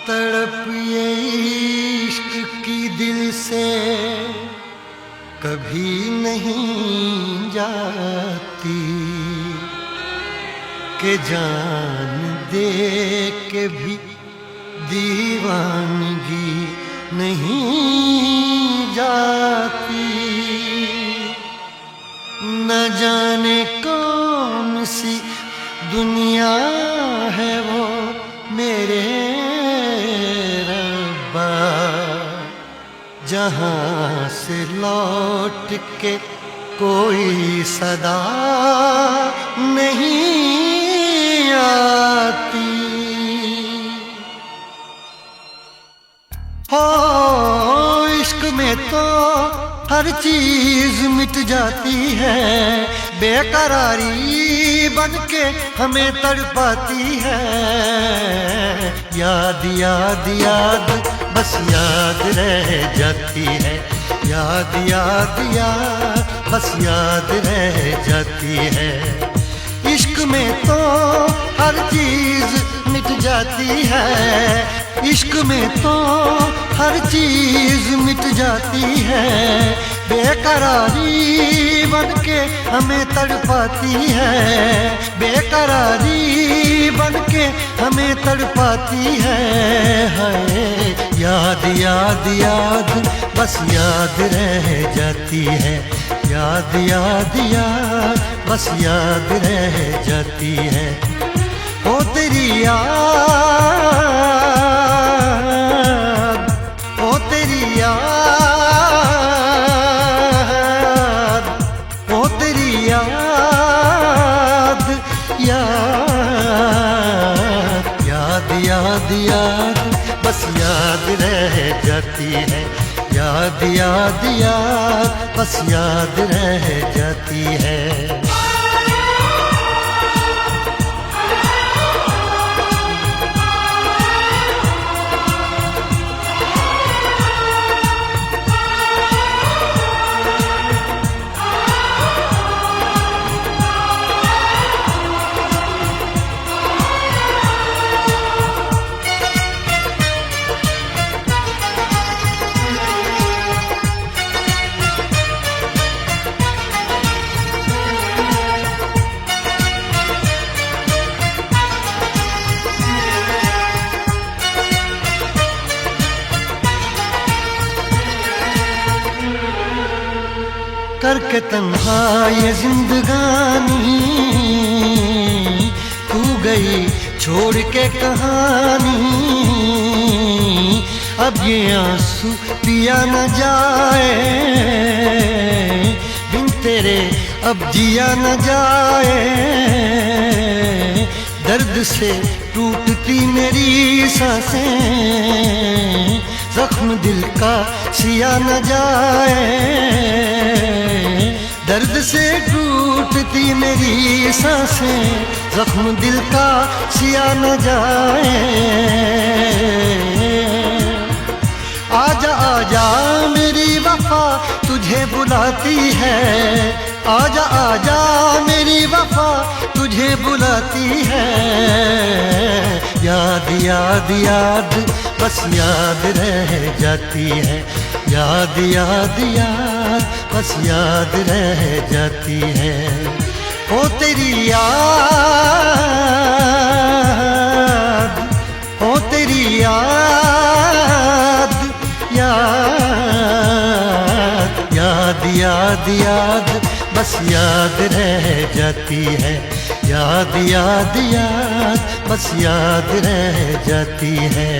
तड़प ये इश्क की दिल से कभी नहीं जाती कि जान दे के भी दीवानगी नहीं जाती। न जाने कौन सी दुनिया है वो मेरे रब्बा, जहाँ से लौट के कोई सदा नहीं आती। हो इश्क में तो हर चीज मिट जाती है, बेकरारी बनके हमें तड़पाती है। याद याद याद बस याद रह जाती है, याद याद याद बस याद रह जाती है। इश्क में तो हर चीज मिट जाती है, इश्क में तो हर चीज मिट जाती है। बेकरारी बनके हमें तड़पाती है, बेकरारी बनके हमें तड़पाती है। हाय याद याद याद बस याद रह जाती है, याद याद याद बस याद रह जाती है। ओ तेरी याद, ओ तेरी याद, ओ तेरी याद, याद याद याद याद बस याद रह जाती है, याद याद याद बस याद रह जाती है। करके तन्हा ये जिंदगानी तू गई छोड़ के कहानी। अब ये आंसू पिया न जाए बिन तेरे, अब जिया न जाए। दर्द से टूटती मेरी सांसें, जख्म दिल का सिया न जाए। दर्द से टूटती मेरी सांसें, जख्म दिल का सिया न जाए। आजा आजा मेरी वफा तुझे बुलाती है, आजा आजा मेरी वफा तुझे बुलाती है। याद याद याद बस याद रह जाती है, याद याद याद बस याद रह जाती है। ओ तेरी याद, ओ तेरी याद, याद याद याद याद बस याद रह जाती है, याद याद याद बस याद रह जाती है।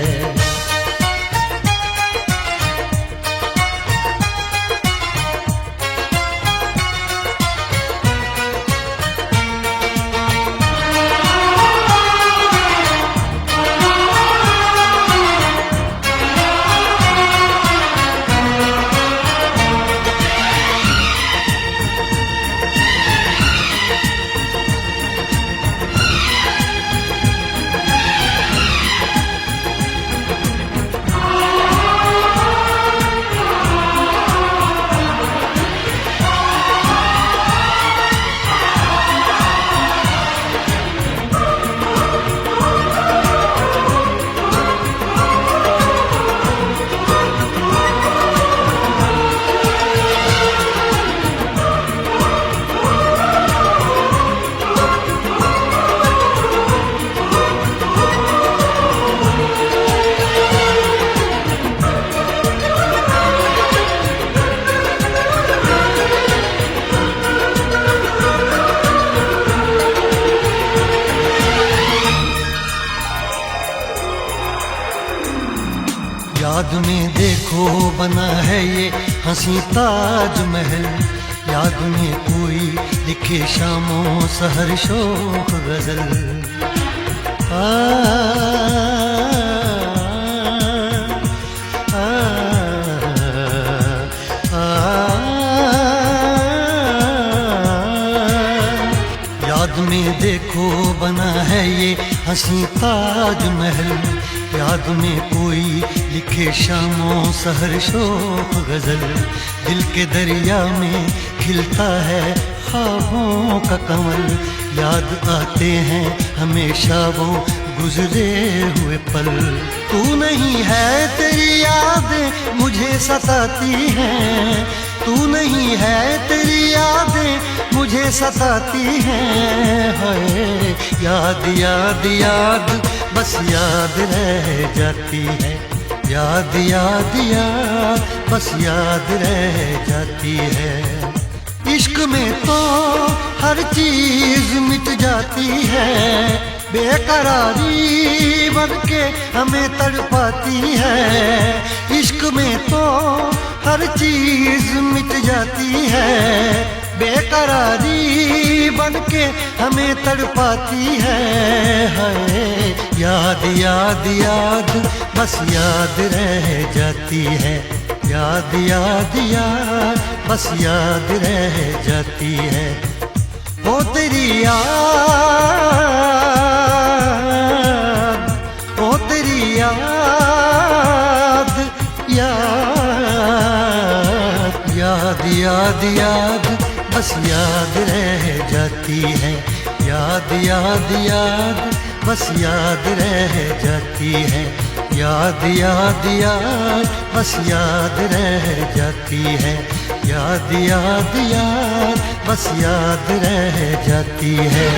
याद में देखो बना है ये हंसी ताजमहल, याद में कोई लिखे शामों सहर शोख गजल। आ, आ, आ, याद में देखो बना है ये हंसी ताजमहल, याद में कोई लिखे शामों सहर शोख गजल। दिल के दरिया में खिलता है ख्वाबों का कमल, याद आते हैं हमेशा वो गुजरे हुए पल। तू नहीं है तेरी यादें मुझे सताती हैं, तू नहीं है तेरी यादें मुझे सताती हैं। हाय याद याद याद बस याद रह जाती है, याद याद याद बस याद रह जाती है। इश्क में तो हर चीज मिट जाती है, बेकरारी बनके हमें तड़पाती है। इश्क में तो हर चीज मिट जाती है, बेकरारी बनके हमें तड़पाती है। हाय याद याद याद बस याद रह जाती है, याद याद याद बस याद रह जाती है। ओ तेरी याद, ओ तेरी याद, याद याद याद याद बस याद रह जाती है, याद याद याद बस याद रह जाती है। याद याद याद बस याद रह जाती है, याद याद याद बस याद रह जाती है।